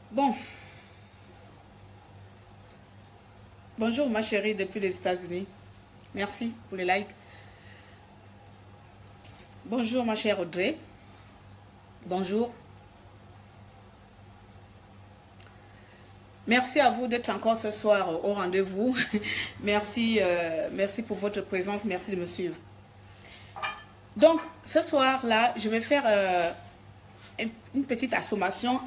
Bon. Bonjour ma chérie depuis les États-Unis. Merci pour les likes. Bonjour ma chère Audrey. Bonjour. Merci à vous d'être encore ce soir au rendez-vous. Merci, merci pour votre présence. Merci de me suivre. Donc, ce soir-là, je vais faire une petite assommation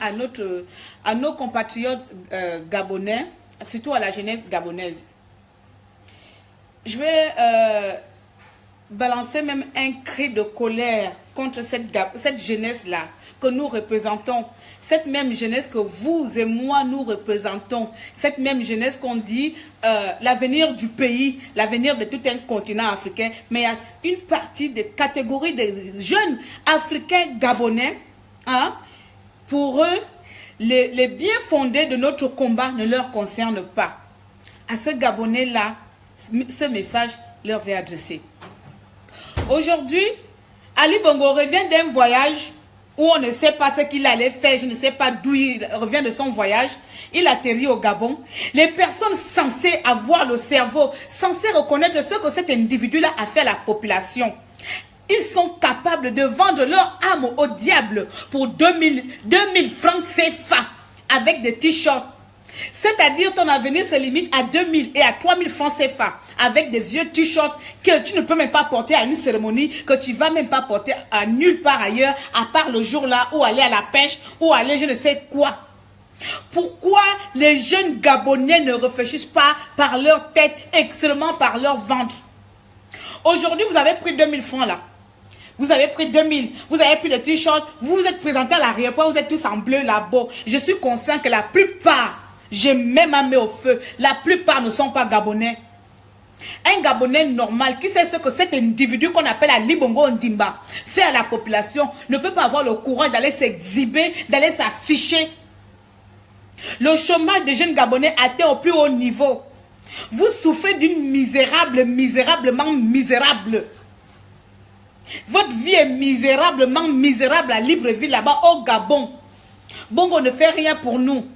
à nos compatriotes gabonais, surtout à la jeunesse gabonaise. Je vais balancer même un cri de colère contre cette jeunesse-là que nous représentons. Cette même jeunesse que vous et moi nous représentons. Cette même jeunesse qu'on dit l'avenir du pays, l'avenir de tout un continent africain. Mais il y a une partie des catégories des jeunes africains gabonais. Hein, pour eux, les biens fondés de notre combat ne leur concernent pas. À ce Gabonais-là, ce message leur est adressé. Aujourd'hui, Ali Bongo revient d'un voyage où on ne sait pas ce qu'il allait faire, je ne sais pas d'où il revient de son voyage. Il atterrit au Gabon. Les personnes censées avoir le cerveau, censées reconnaître ce que cet individu-là a fait à la population. Ils sont capables de vendre leur âme au diable pour 2000 francs CFA avec des t-shirts. C'est-à-dire ton avenir se limite à 2000 et à 3000 francs CFA avec des vieux t-shirts que tu ne peux même pas porter à une cérémonie, que tu ne vas même pas porter à nulle part ailleurs, à part le jour-là, ou aller à la pêche, ou aller je ne sais quoi. Pourquoi les jeunes Gabonais ne réfléchissent pas par leur tête et seulement par leur ventre? Aujourd'hui, vous avez pris 2000 francs là. Vous avez pris 2000, vous avez pris le t-shirt, vous vous êtes présenté à l'aéroport, vous êtes tous en bleu là-bas. Je suis conscient que la plupart, j'ai même mis au feu, la plupart ne sont pas Gabonais. Un Gabonais normal qui sait ce que cet individu qu'on appelle Ali Bongo Ondimba fait à la population ne peut pas avoir le courage d'aller s'exhiber, d'aller s'afficher. Le chômage des jeunes Gabonais atteint au plus haut niveau. Vous souffrez d'une misérablement misérable. Votre vie est misérablement misérable à Libreville là-bas au Gabon. Bongo ne fait rien pour nous.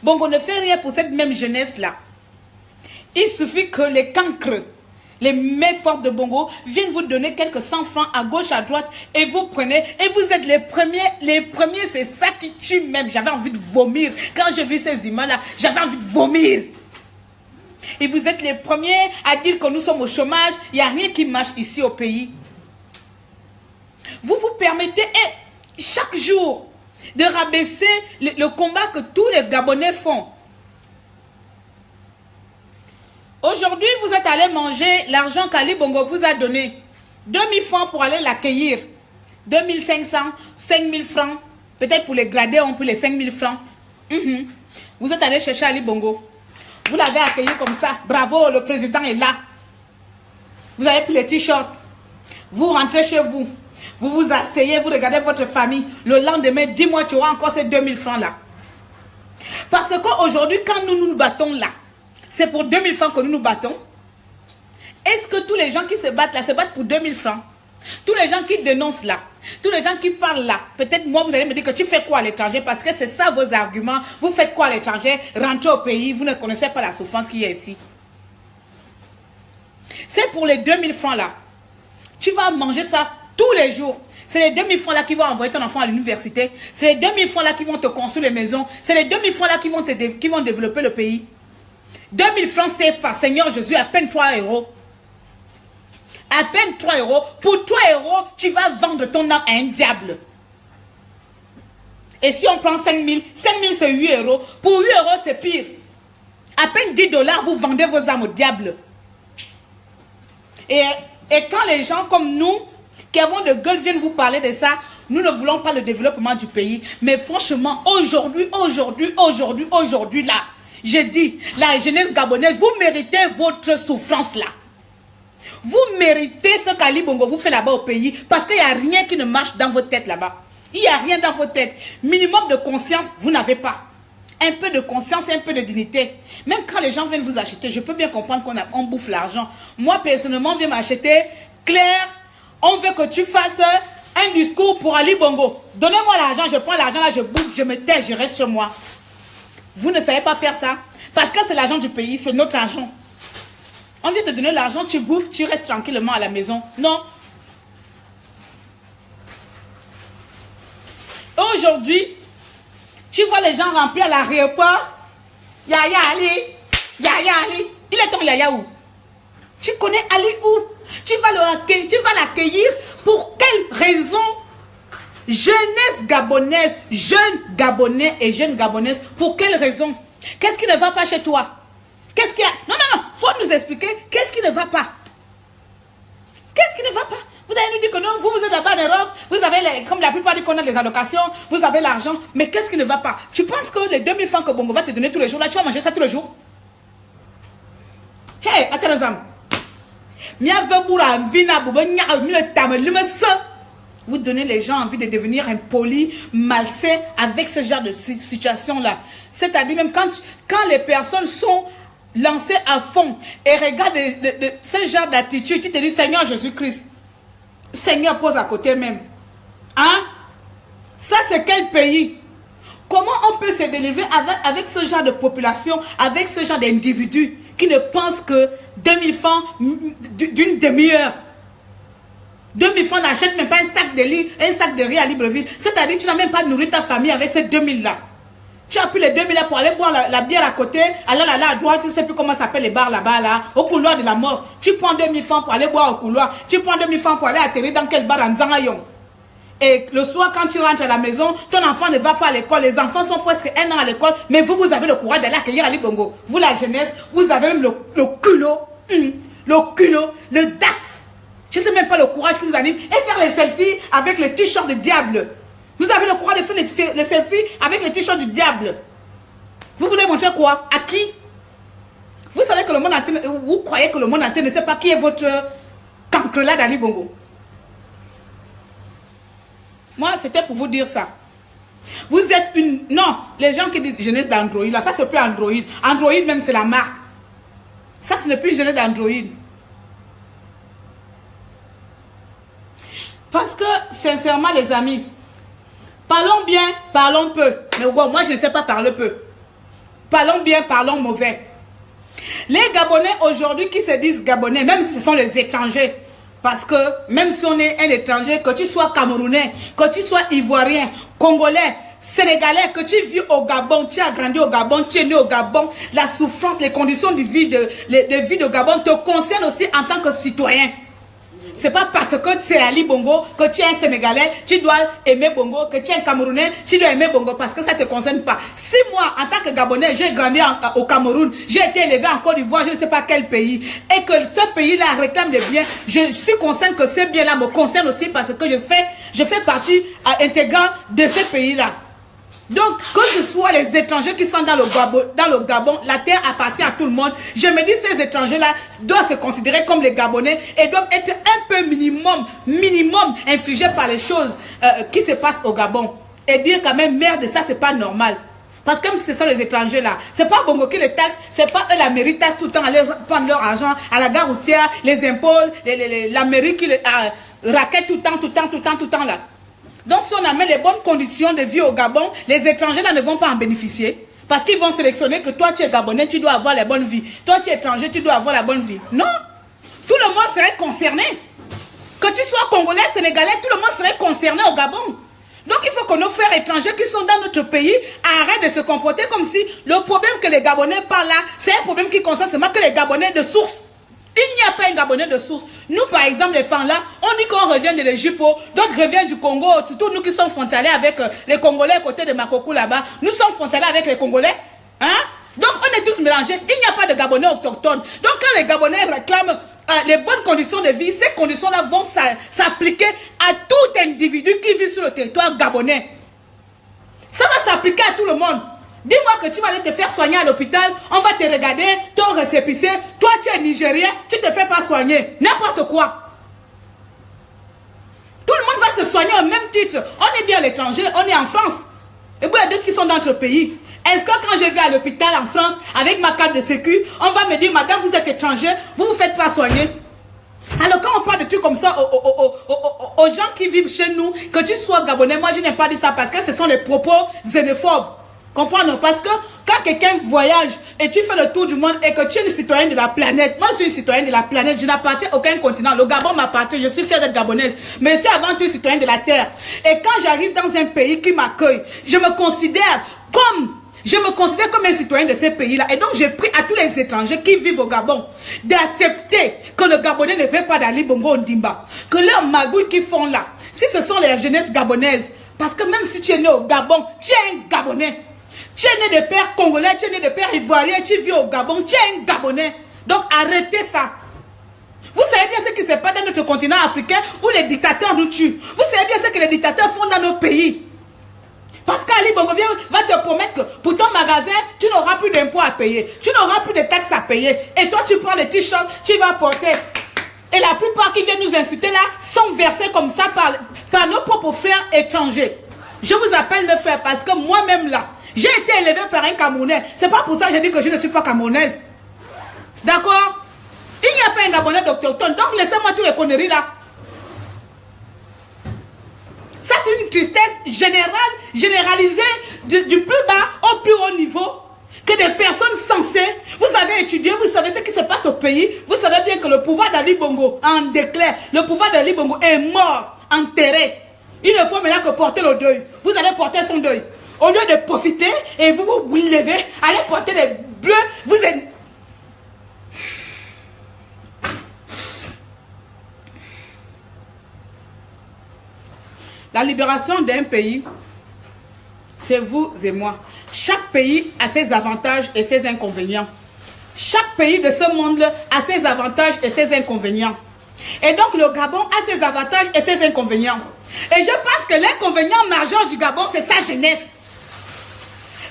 Bongo ne fait rien pour cette même jeunesse-là. Il suffit que les cancres, les mains fortes de Bongo viennent vous donner quelques 100 francs à gauche, à droite et vous prenez et vous êtes les premiers. Les premiers, c'est ça qui tue même. J'avais envie de vomir. Quand j'ai vu ces images-là, j'avais envie de vomir. Et vous êtes les premiers à dire que nous sommes au chômage. Il n'y a rien qui marche ici au pays. Vous vous permettez chaque jour de rabaisser le combat que tous les Gabonais font. Aujourd'hui, vous êtes allé manger l'argent qu'Ali Bongo vous a donné. 2000 francs pour aller l'accueillir. 2500, 5000 francs. Peut-être pour les grader, on peut les 5000 francs. Vous êtes allé chercher Ali Bongo. Vous l'avez accueilli comme ça. Bravo, le président est là. Vous avez pris les t-shirts. Vous rentrez chez vous. Vous vous asseyez, vous regardez votre famille. Le lendemain, dis-moi, tu auras encore ces 2000 francs là. Parce qu'aujourd'hui, quand nous nous battons là, c'est pour 2000 francs que nous nous battons. Est-ce que tous les gens qui se battent là, se battent pour 2000 francs? Tous les gens qui dénoncent là, tous les gens qui parlent là, peut-être moi vous allez me dire que tu fais quoi à l'étranger? Parce que c'est ça vos arguments. Vous faites quoi à l'étranger? Rentrez au pays, vous ne connaissez pas la souffrance qu'il y a ici. C'est pour les 2000 francs là. Tu vas manger ça tous les jours. C'est les 2000 francs là qui vont envoyer ton enfant à l'université. C'est les 2000 francs là qui vont te construire les maisons. C'est les 2000 francs là qui vont développer le pays. 2000 francs CFA, Seigneur Jésus, à peine 3 euros. À peine 3 euros. Pour 3 euros, tu vas vendre ton âme à un diable. Et si on prend 5000, 5000 c'est 8 euros. Pour 8 euros, c'est pire. À peine 10 $, vous vendez vos âmes au diable. Et quand les gens comme nous, qui avons de gueule viennent vous parler de ça. Nous ne voulons pas le développement du pays. Mais franchement, aujourd'hui, là, je dis, la jeunesse gabonaise, vous méritez votre souffrance là. Vous méritez ce qu'Ali Bongo vous fait là-bas au pays. Parce qu'il n'y a rien qui ne marche dans votre tête là-bas. Il n'y a rien dans votre tête. Minimum de conscience, vous n'avez pas. Un peu de conscience, un peu de dignité. Même quand les gens viennent vous acheter, je peux bien comprendre qu'on bouffe l'argent. Moi, personnellement, on vient m'acheter. Claire, on veut que tu fasses un discours pour Ali Bongo. Donnez-moi l'argent, je prends l'argent là, je bouffe, je me tais, je reste chez moi. Vous ne savez pas faire ça. Parce que c'est l'argent du pays, c'est notre argent. On vient te donner l'argent, tu bouffes, tu restes tranquillement à la maison. Non. Aujourd'hui, tu vois les gens remplis à l'aéroport. Yaya Ali. Yaya Ali. Il est ton Yaya où? Tu connais Ali où? Tu vas l'accueillir pour quelle raison? Jeunesse gabonaise, jeunes gabonais et jeunes gabonaises, pour quelle raison? Qu'est-ce qui ne va pas chez toi? Qu'est-ce qu'il y a? Non, faut nous expliquer qu'est-ce qui ne va pas. Qu'est-ce qui ne va pas? Vous allez nous dire que non, vous êtes là-bas en Europe, vous avez, comme la plupart qu'on a les allocations, vous avez l'argent, mais qu'est-ce qui ne va pas? Tu penses que les 2000 francs que Bongo va te donner tous les jours, là, tu vas manger ça tous les jours? Hey, attends, vous donnez les gens envie de devenir impolis, malsains avec ce genre de situation-là. C'est-à-dire même quand les personnes sont lancées à fond et regardent ce genre d'attitude, tu te dis Seigneur Jésus-Christ, Seigneur pose à côté même. Hein? Ça c'est quel pays? Comment on peut se délivrer avec ce genre de population, avec ce genre d'individus qui ne pensent que 2000 francs d'une demi-heure? 2000 francs n'achètent même pas un sac de riz à Libreville. C'est-à-dire que tu n'as même pas nourri ta famille avec ces 2000 là. Tu as pris les 2000 là pour aller boire la bière à côté, aller là à droite, tu ne sais plus comment s'appelle les bars là-bas, là, au couloir de la mort. Tu prends 2000 francs pour aller boire au couloir. Tu prends 2000 francs pour aller atterrir dans quel bar en Zangayong. Et le soir, quand tu rentres à la maison, ton enfant ne va pas à l'école. Les enfants sont presque 1 an à l'école, mais vous avez le courage d'aller accueillir Ali Bongo. Vous, la jeunesse, vous avez même le culot, le DAS. Je ne sais même pas le courage qui vous anime. Et faire les selfies avec le t-shirt du diable. Vous avez le courage de faire les selfies avec le t-shirt du diable. Vous voulez montrer quoi? À qui? Vous savez que le monde entier, vous croyez que le monde entier ne sait pas qui est votre cancrelat d'Ali Bongo. Moi, c'était pour vous dire ça. Vous êtes une... Non, les gens qui disent jeunesse d'Android, là, ça c'est plus Android. Android même, c'est la marque. Ça, ce n'est plus jeunesse d'Android. Parce que, sincèrement, les amis, parlons bien, parlons peu. Mais bon, moi, je ne sais pas parler peu. Parlons bien, parlons mauvais. Les Gabonais aujourd'hui qui se disent Gabonais, même si ce sont les étrangers, parce que même si on est un étranger, que tu sois Camerounais, que tu sois Ivoirien, Congolais, Sénégalais, que tu vis au Gabon, tu as grandi au Gabon, tu es né au Gabon, la souffrance, les conditions de vie de Gabon te concernent aussi en tant que citoyen. C'est pas parce que tu es Ali Bongo, que tu es un Sénégalais, tu dois aimer Bongo, que tu es un Camerounais, tu dois aimer Bongo, parce que ça ne te concerne pas. Si moi, en tant que Gabonais, j'ai grandi au Cameroun, j'ai été élevé en Côte d'Ivoire, je ne sais pas quel pays, et que ce pays-là réclame des biens, je suis consciente que ces biens-là me concernent aussi parce que je fais partie intégrante de ces pays-là. Donc, que ce soit les étrangers qui sont dans le Gabon, la terre appartient à tout le monde. Je me dis, ces étrangers-là doivent se considérer comme les Gabonais et doivent être un peu minimum infligés par les choses qui se passent au Gabon. Et dire quand même, merde, ça, c'est pas normal. Parce que comme ce sont les étrangers là, c'est pas Bongo qui les taxe, c'est pas eux la mairie taxe tout le temps, aller prendre leur argent à la gare routière, les impôts, la mairie qui les raquette tout le temps là. Donc si on amène les bonnes conditions de vie au Gabon, les étrangers là ne vont pas en bénéficier. Parce qu'ils vont sélectionner que toi tu es Gabonais, tu dois avoir la bonne vie. Toi tu es étranger, tu dois avoir la bonne vie. Non, tout le monde serait concerné. Que tu sois Congolais, Sénégalais, tout le monde serait concerné au Gabon. Donc il faut que nos frères étrangers qui sont dans notre pays arrêtent de se comporter comme si le problème que les Gabonais parlent là, c'est un problème qui concerne seulement que les Gabonais de source. Il n'y a pas un Gabonais de source. Nous, par exemple, les femmes là, on dit qu'on revient de l'Égypte, d'autres reviennent du Congo, surtout nous qui sommes frontaliers avec les Congolais à côté de Makoko là-bas. Nous sommes frontaliers avec les Congolais. Hein? Donc, on est tous mélangés. Il n'y a pas de Gabonais autochtones. Donc, quand les Gabonais réclament les bonnes conditions de vie, ces conditions-là vont s'appliquer à tout individu qui vit sur le territoire gabonais. Ça va s'appliquer à tout le monde. Dis-moi que tu vas aller te faire soigner à l'hôpital, on va te regarder, ton récépissé, toi tu es Nigérien, tu ne te fais pas soigner. N'importe quoi. Tout le monde va se soigner au même titre. On est bien à l'étranger, on est en France. Et puis il y a d'autres qui sont dans notre pays. Est-ce que quand je vais à l'hôpital en France, avec ma carte de sécu, on va me dire, madame, vous êtes étranger, vous ne vous faites pas soigner? Alors quand on parle de trucs comme ça aux gens qui vivent chez nous, que tu sois gabonais, moi je n'ai pas dit ça parce que ce sont des propos xénophobes. Comprends? Parce que quand quelqu'un voyage et tu fais le tour du monde et que tu es une citoyenne de la planète, moi je suis une citoyenne de la planète, je n'appartiens à aucun continent, le Gabon m'appartient, je suis fière d'être gabonaise, mais je suis avant tout une citoyenne de la terre. Et quand j'arrive dans un pays qui m'accueille, je me considère comme un citoyen de ces pays-là. Et donc, j'ai pris à tous les étrangers qui vivent au Gabon d'accepter que le Gabonais ne fait pas d'Ali Bongo Ondimba. Que leurs magouilles qu'ils font là, si ce sont les jeunesses gabonaises, parce que même si tu es né au Gabon, tu es un Gabonais. Tu es né de père congolais, tu es né de père ivoirien, tu vis au Gabon, tu es un Gabonais. Donc, arrêtez ça. Vous savez bien ce qui se passe dans notre continent africain où les dictateurs nous tuent. Vous savez bien ce que les dictateurs font dans nos pays. Parce qu'Ali Bongo va te promettre que pour ton magasin, tu n'auras plus d'impôts à payer. Tu n'auras plus de taxes à payer. Et toi, tu prends les t-shirts, tu vas porter. Et la plupart qui viennent nous insulter là, sont versés comme ça par nos propres frères étrangers. Je vous appelle mes frères parce que moi-même là, j'ai été élevé par un Camerounais. C'est pas pour ça que je dis que je ne suis pas camerounaise. D'accord? Il n'y a pas un Gabonais d'Octoctone. Donc laissez-moi tous les conneries là. Ça, c'est une tristesse généralisée du plus bas au plus haut niveau. Que des personnes sensées, vous avez étudié, vous savez ce qui se passe au pays. Vous savez bien que le pouvoir d'Ali Bongo en déclare. Le pouvoir d'Ali Bongo est mort, enterré. Il ne faut maintenant que porter le deuil. Vous allez porter son deuil. Au lieu de profiter et vous levez, allez porter des bleus. Vous êtes... La libération d'un pays, c'est vous et moi. Chaque pays a ses avantages et ses inconvénients. Chaque pays de ce monde a ses avantages et ses inconvénients. Et donc le Gabon a ses avantages et ses inconvénients. Et je pense que l'inconvénient majeur du Gabon, c'est sa jeunesse.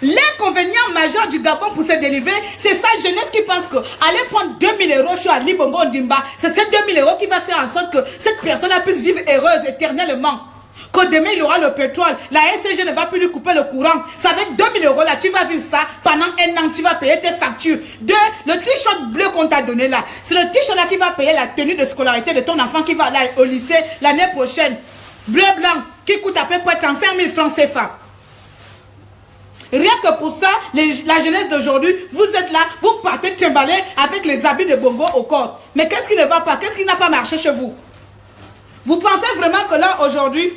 L'inconvénient majeur du Gabon pour se délivrer, c'est sa jeunesse qui pense que aller prendre 2000 € chez Ali Bongo Ondimba, c'est ces 2000 € qui va faire en sorte que cette personne-là puisse vivre heureuse éternellement. Que demain il aura le pétrole, la SCG ne va plus lui couper le courant. Ça va être 2000 € là, tu vas vivre ça pendant un an, tu vas payer tes factures. Le t-shirt bleu qu'on t'a donné là, c'est le t-shirt là qui va payer la tenue de scolarité de ton enfant qui va aller au lycée l'année prochaine. Bleu blanc, qui coûte à peu près 35 000 francs CFA. Rien que pour ça, la jeunesse d'aujourd'hui, vous êtes là, vous partez trimballer avec les habits de Bongo au corps. Mais qu'est-ce qui ne va pas? Qu'est-ce qui n'a pas marché chez vous? Vous pensez vraiment que là aujourd'hui,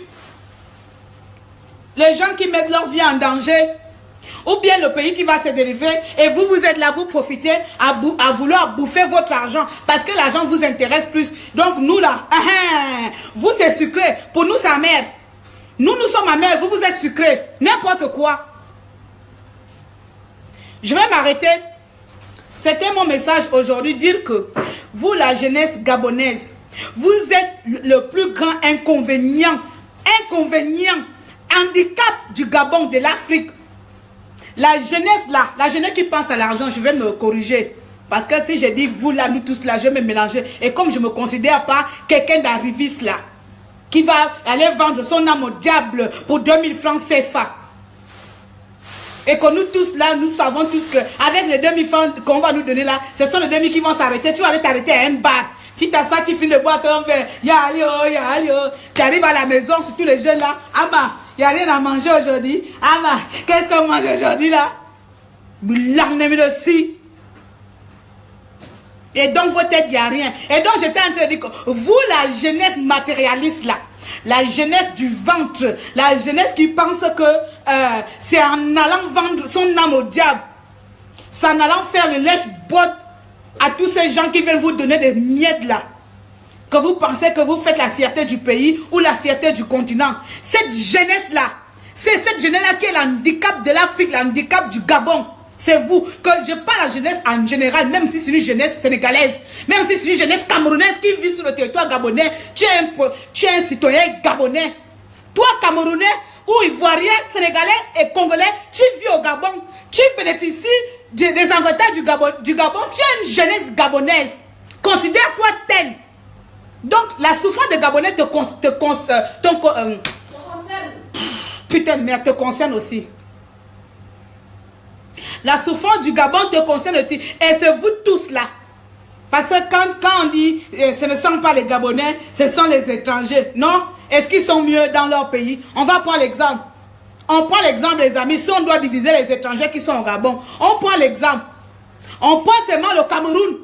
les gens qui mettent leur vie en danger, ou bien le pays qui va se dériver, et vous, vous êtes là, vous profitez à vouloir bouffer votre argent, parce que l'argent vous intéresse plus. Donc nous là, vous c'est sucré, pour nous c'est amer. Nous sommes amers, vous êtes sucré, n'importe quoi. Je vais m'arrêter. C'était mon message aujourd'hui, dire que vous, la jeunesse gabonaise, vous êtes le plus grand inconvénient, handicap du Gabon, de l'Afrique. La jeunesse là, la jeunesse qui pense à l'argent, je vais me corriger. Parce que si je dis vous là, nous tous là, je vais me mélanger. Et comme je ne me considère pas quelqu'un d'arriviste là, qui va aller vendre son âme au diable pour 2000 francs CFA. Et que nous tous là, nous savons tous que avec les 2000 francs qu'on va nous donner là, ce sont les 2000 qui vont s'arrêter. Tu vas aller t'arrêter à un bar. Tu t'assois, tu finis de boire ton verre. Tu arrives à la maison, surtout les jeunes là. Ama, il n'y a rien à manger aujourd'hui. Ama, qu'est-ce qu'on mange aujourd'hui là? Et dans vos têtes, il n'y a rien. Et donc, j'étais en train de dire que vous, la jeunesse matérialiste là, la jeunesse du ventre, la jeunesse qui pense que c'est en allant vendre son âme au diable, c'est en allant faire le lèche-botte à tous ces gens qui veulent vous donner des miettes là, que vous pensez que vous faites la fierté du pays ou la fierté du continent. Cette jeunesse là, c'est cette jeunesse là qui est l'handicap de l'Afrique, l'handicap du Gabon. C'est vous. Que je parle à la jeunesse en général, même si c'est une jeunesse sénégalaise, même si c'est une jeunesse camerounaise qui vit sur le territoire gabonais, tu es un citoyen gabonais. Toi, Camerounais, ou Ivoirien, Sénégalais et Congolais, tu vis au Gabon, tu bénéficies des avantages du Gabon, tu es une jeunesse gabonaise. Considère-toi tel. Donc, la souffrance des Gabonais te concerne. Putain de merde, te concerne aussi. La souffrance du Gabon te concerne aussi. Et c'est vous tous là. Parce que quand on dit ce ne sont pas les Gabonais, ce sont les étrangers. Non? Est-ce qu'ils sont mieux dans leur pays? On va prendre l'exemple. On prend l'exemple, les amis. Si on doit diviser les étrangers qui sont au Gabon, on prend l'exemple. On prend seulement le Cameroun.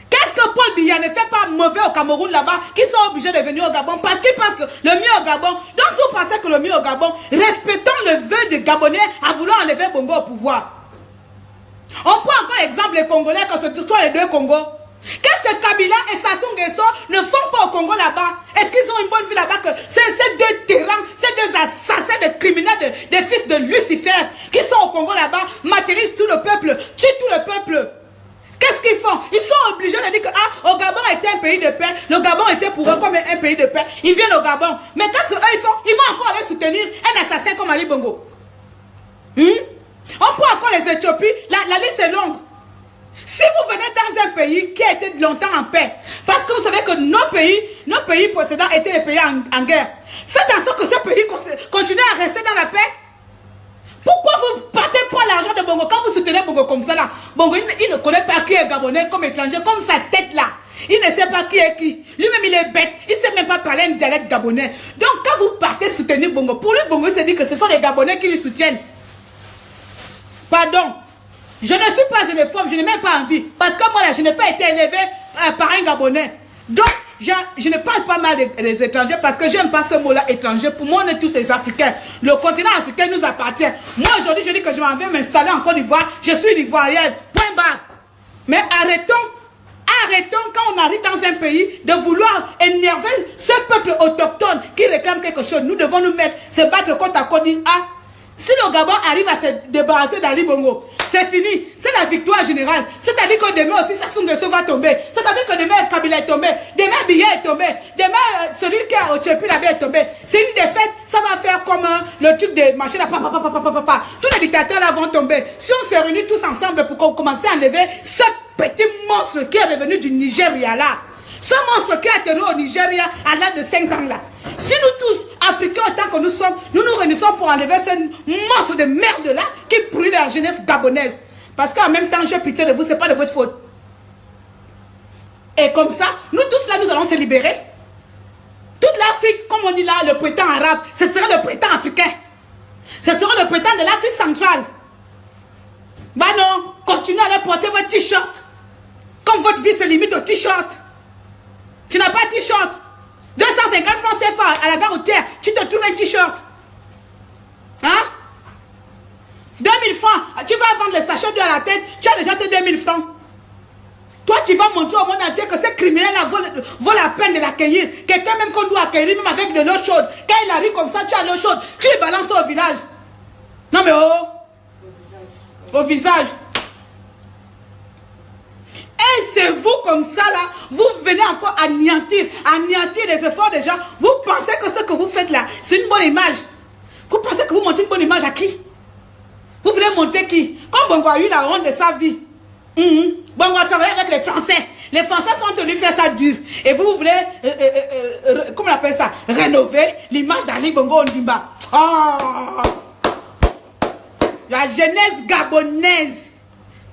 Qu'est-ce que Paul Biya ne fait pas mauvais au Cameroun là-bas, qui sont obligés de venir au Gabon parce qu'ils pensent que le mieux au Gabon, donc si vous pensez que le mieux au Gabon, respectons le vœu des Gabonais à vouloir enlever Bongo au pouvoir. On prend encore exemple les Congolais quand ce soit les deux Congos. Qu'est-ce que Kabila et Sassou Nguesso ne font pas au Congo là-bas? Est-ce qu'ils ont une bonne vie là-bas que ces deux tyrans, ces deux assassins de criminels, des fils de Lucifer qui sont au Congo là-bas, matérialisent tout le peuple, tuent tout le peuple? Qu'est-ce qu'ils font? Ils sont obligés de dire que au Gabon était un pays de paix, le Gabon était pour eux comme un pays de paix. Ils viennent au Gabon. Mais qu'est-ce qu'ils font? Ils vont encore aller soutenir un assassin comme Ali Bongo. On prend encore les Éthiopies, la liste est longue. Si vous venez dans un pays qui a été longtemps en paix, parce que vous savez que nos pays précédents étaient des pays en guerre, faites en sorte que ce pays continue à rester dans la paix. Pourquoi vous partez pour l'argent de Bongo quand vous soutenez Bongo comme ça là? Bongo, il ne connaît pas qui est Gabonais comme étranger, comme sa tête là. Il ne sait pas qui est qui. Lui-même, il est bête. Il ne sait même pas parler un dialecte gabonais. Donc, quand vous partez soutenir Bongo, pour lui, Bongo, il se dit que ce sont les Gabonais qui lui soutiennent. Pardon. Je ne suis pas xénophobe, je n'ai même pas envie. Parce que moi, là, je n'ai pas été élevé par un Gabonais. Donc, je ne parle pas mal des étrangers parce que je n'aime pas ce mot-là, étranger. Pour moi, on est tous des Africains. Le continent africain nous appartient. Moi, aujourd'hui, je dis que je m'en vais m'installer en Côte d'Ivoire. Je suis une Ivoirienne. Point barre. Mais arrêtons quand on arrive dans un pays de vouloir énerver ce peuple autochtone qui réclame quelque chose. Nous devons nous mettre, se battre côte à côte. Si le Gabon arrive à se débarrasser d'Ali Bongo, c'est fini. C'est la victoire générale. C'est-à-dire que demain aussi, Sassou Nguesso va tomber. C'est-à-dire que demain, Kabila est tombé. Demain, Biya est tombé. Demain, celui qui est au Tchépi là-bas est tombé. C'est une défaite. Ça va faire comme le truc de marcher là. Tous les dictateurs là vont tomber. Si on se réunit tous ensemble pour commencer à enlever ce petit monstre qui est revenu du Nigeria là. Ce monstre qui a atterri au Nigeria à l'âge de 5 ans là. Si nous tous, Africains autant que nous sommes, nous nous réunissons pour enlever ce monstre de merde là qui brûle la jeunesse gabonaise. Parce qu'en même temps, j'ai pitié de vous, ce n'est pas de votre faute. Et comme ça, nous tous là, nous allons se libérer. Toute l'Afrique, comme on dit là, le printemps arabe, ce sera le printemps africain. Ce sera le printemps de l'Afrique centrale. Bah non, continuez à aller porter votre t-shirt. Comme votre vie se limite au t-shirt. Tu n'as pas de t-shirt. 250 francs CFA à la gare routière, tu te trouves un t-shirt. Hein? 2000 francs, tu vas vendre les sachets d'eau à la tête, tu as déjà tes 2000 francs. Toi, tu vas montrer au monde entier que ces criminels-là vaut la peine de l'accueillir. Quelqu'un même qu'on doit accueillir, même avec de l'eau chaude. Quand il arrive comme ça, tu as l'eau chaude, tu les balances au village. Non mais oh! Au visage. Et c'est vous comme ça là, vous venez encore anéantir les efforts des gens. Vous pensez que ce que vous faites là, c'est une bonne image. Vous pensez que vous montrez une bonne image à qui? Vous voulez montrer qui? Comme Bongo a eu la honte de sa vie. Bongo a travaillé avec les Français. Les Français sont tenus faire ça dur. Et vous voulez, comment on appelle ça? Rénover l'image d'Ali Bongo Ondimba. Oh! La jeunesse gabonaise.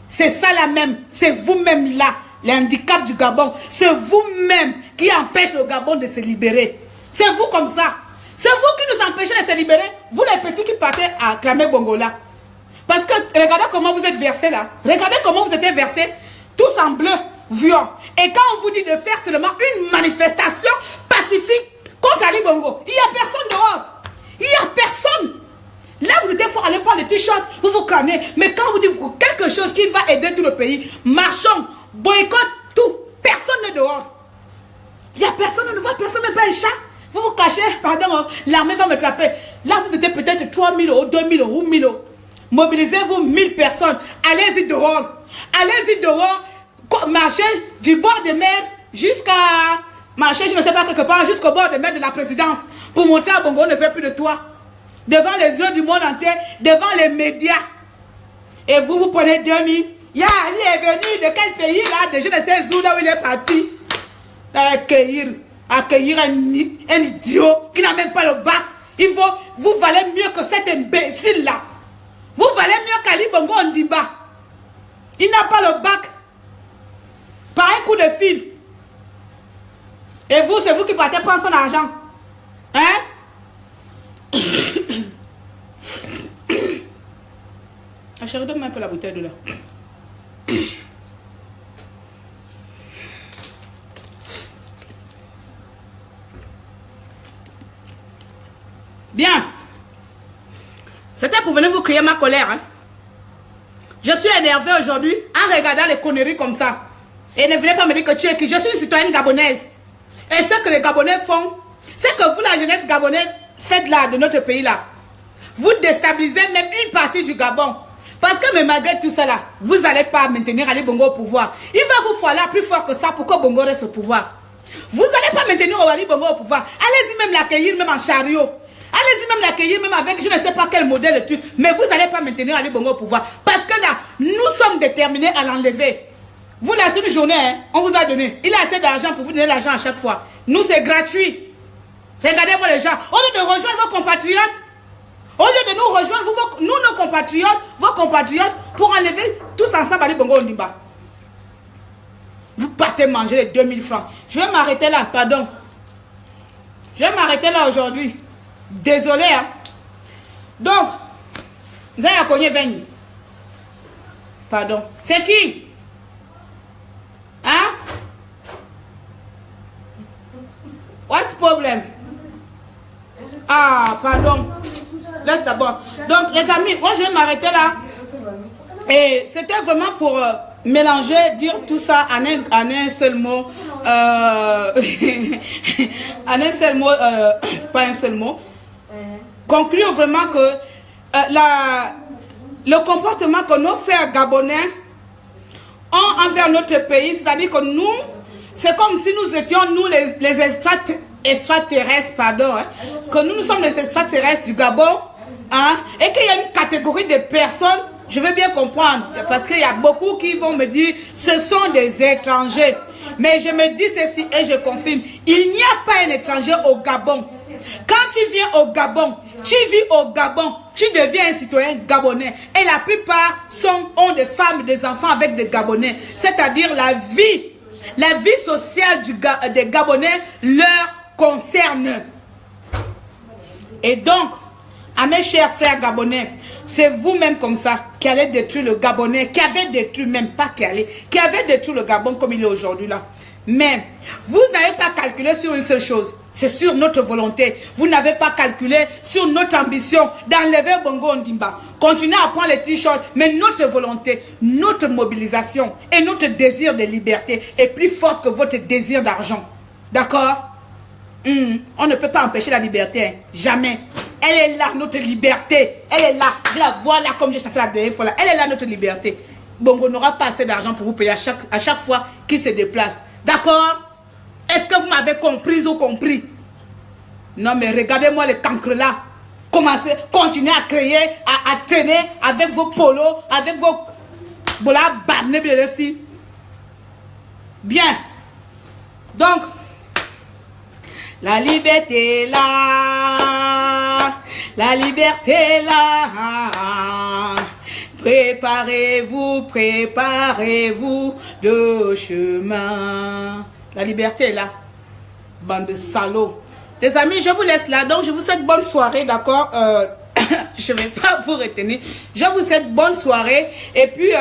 C'est ça la même, c'est vous-même là, l'handicap du Gabon. C'est vous-même qui empêche le Gabon de se libérer. C'est vous comme ça. C'est vous qui nous empêchez de se libérer. Vous les petits qui partez à acclamer Bongo là. Parce que regardez comment vous êtes versés là. Regardez comment vous êtes versés. Tous en bleu, violent. Et quand on vous dit de faire seulement une manifestation pacifique contre Ali Bongo, il n'y a personne dehors. Il n'y a personne. Là, vous êtes fort, allez prendre les t-shirts, vous vous crânez. Mais quand vous dites quelque chose qui va aider tout le pays, marchons, boycott, tout. Personne n'est dehors. Il n'y a personne, on ne voit personne, même pas un chat. Vous vous cachez, pardon, l'armée va me trapper. Là, vous étiez peut-être 3 000 euros, 2 000 euros, 1 000 euros. Mobilisez-vous 1000 personnes. Allez-y dehors. Allez-y dehors. Marchez du bord de mer jusqu'à... Marchez, je ne sais pas, quelque part, jusqu'au bord de mer de la présidence. Pour montrer à Bongo, on ne fait plus de toi. Devant les yeux du monde entier, devant les médias. Et vous, vous prenez 2000. Ya, Ali est venu de quel pays là? De je ne sais où, là où il est parti. Accueillir un idiot qui n'a même pas le bac. Il faut, vous valez mieux que cet imbécile là. Vous valez mieux qu'Ali Bongo Ondimba. Il n'a pas le bac. Par un coup de fil. Et vous, c'est vous qui partez prendre son argent. Hein? Ah, chérie, donne-moi un peu la bouteille de là. Bien. C'était pour venir vous crier ma colère. Hein? Je suis énervée aujourd'hui en regardant les conneries comme ça. Et ne venez pas me dire que tu es qui. Je suis une citoyenne gabonaise. Et ce que les Gabonais font, c'est que vous, la jeunesse gabonaise, faites là, de notre pays là. Vous déstabilisez même une partie du Gabon. Parce que mais malgré tout ça là, vous n'allez pas maintenir Ali Bongo au pouvoir. Il va vous falloir plus fort que ça pour que Bongo reste au pouvoir. Vous n'allez pas maintenir Ali Bongo au pouvoir. Allez-y même l'accueillir même en chariot. Allez-y même l'accueillir même avec je ne sais pas quel modèle de truc. Mais vous n'allez pas maintenir Ali Bongo au pouvoir. Parce que là, nous sommes déterminés à l'enlever. Vous là, c'est une journée, hein, on vous a donné. Il a assez d'argent pour vous donner l'argent à chaque fois. Nous, c'est gratuit. Regardez-moi les gens. Au lieu de rejoindre vos compatriotes, au lieu de nous rejoindre, nous, nos compatriotes, vos compatriotes, pour enlever tous ensemble Ali Bongo Ondimba. Vous partez manger les 2000 francs. Je vais m'arrêter là, pardon. Je vais m'arrêter là aujourd'hui. Désolé, hein. Donc, vous avez cogné 20. Pardon. C'est qui? Hein? What's problem? Ah, pardon. Laisse d'abord. Donc, les amis, moi, je vais m'arrêter là. Et c'était vraiment pour mélanger, dire tout ça en un seul mot. En un seul mot, pas un seul mot. Conclure vraiment que le comportement que nos frères gabonais ont envers notre pays, c'est-à-dire que nous, c'est comme si nous étions, nous, les extraterrestres, pardon, hein, que nous sommes les extraterrestres du Gabon, hein, et qu'il y a une catégorie de personnes, je veux bien comprendre, parce qu'il y a beaucoup qui vont me dire, ce sont des étrangers. Mais je me dis ceci et je confirme, il n'y a pas un étranger au Gabon. Quand tu viens au Gabon, tu vis au Gabon, tu deviens un citoyen gabonais. Et la plupart ont des femmes, des enfants avec des Gabonais. C'est-à-dire la vie sociale des Gabonais leur concerne. Et donc, à mes chers frères gabonais, c'est vous-même comme ça qui allez détruire le Gabonais, qui avez détruit, même pas qui avait détruit le Gabon comme il est aujourd'hui là. Mais vous n'avez pas calculé sur une seule chose, c'est sur notre volonté. Vous n'avez pas calculé sur notre ambition d'enlever Bongo Ondimba. Continuez à prendre les t-shirts, mais notre volonté, notre mobilisation et notre désir de liberté est plus forte que votre désir d'argent. D'accord? On ne peut pas empêcher la liberté, hein. Jamais. Elle est là, notre liberté. Elle est là. Je la vois là comme j'ai chanté la dernière fois là. Elle est là, notre liberté. Bongo n'aura pas assez d'argent pour vous payer à chaque fois qu'il se déplace. D'accord? Est-ce que vous m'avez compris ou compris? Non, mais regardez-moi les cancres là. Continuez à créer, à traîner avec vos polos, avec vos... Voilà, bam, ne bien ici. Bien. Donc, la liberté est là. La liberté est là. Préparez-vous, préparez-vous le chemin. La liberté est là. Bande de salauds. Les amis, je vous laisse là. Donc, je vous souhaite bonne soirée, d'accord? Je ne vais pas vous retenir. Je vous souhaite bonne soirée. Et puis,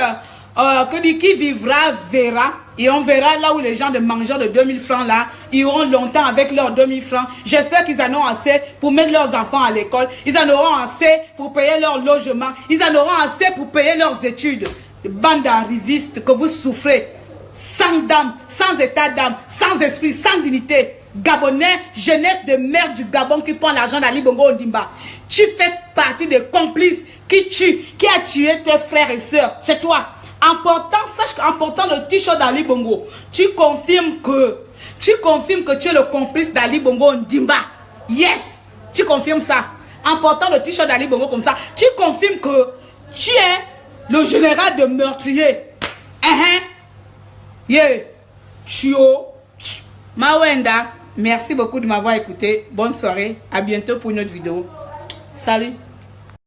qui vivra, verra. Et on verra là où les gens de mangeurs de 2000 francs là, iront longtemps avec leurs 2000 francs. J'espère qu'ils en ont assez pour mettre leurs enfants à l'école. Ils en auront assez pour payer leur logement. Ils en auront assez pour payer leurs études. De bande d'arrivistes que vous souffrez. Sans d'âme, sans état d'âme, sans esprit, sans dignité. Gabonais, jeunesse de merde du Gabon qui prend l'argent d'Ali Bongo Ondimba. Tu fais partie des complices qui a tué tes frères et sœurs. C'est toi. Sache qu'en portant le t-shirt d'Ali Bongo, tu confirmes que tu es le complice d'Ali Bongo Ondimba. Yes, tu confirmes ça. En portant le t-shirt d'Ali Bongo comme ça, tu confirmes que tu es le général de meurtrier. Yeah. Chio. Mawenda. Merci beaucoup de m'avoir écouté. Bonne soirée. À bientôt pour une autre vidéo. Salut.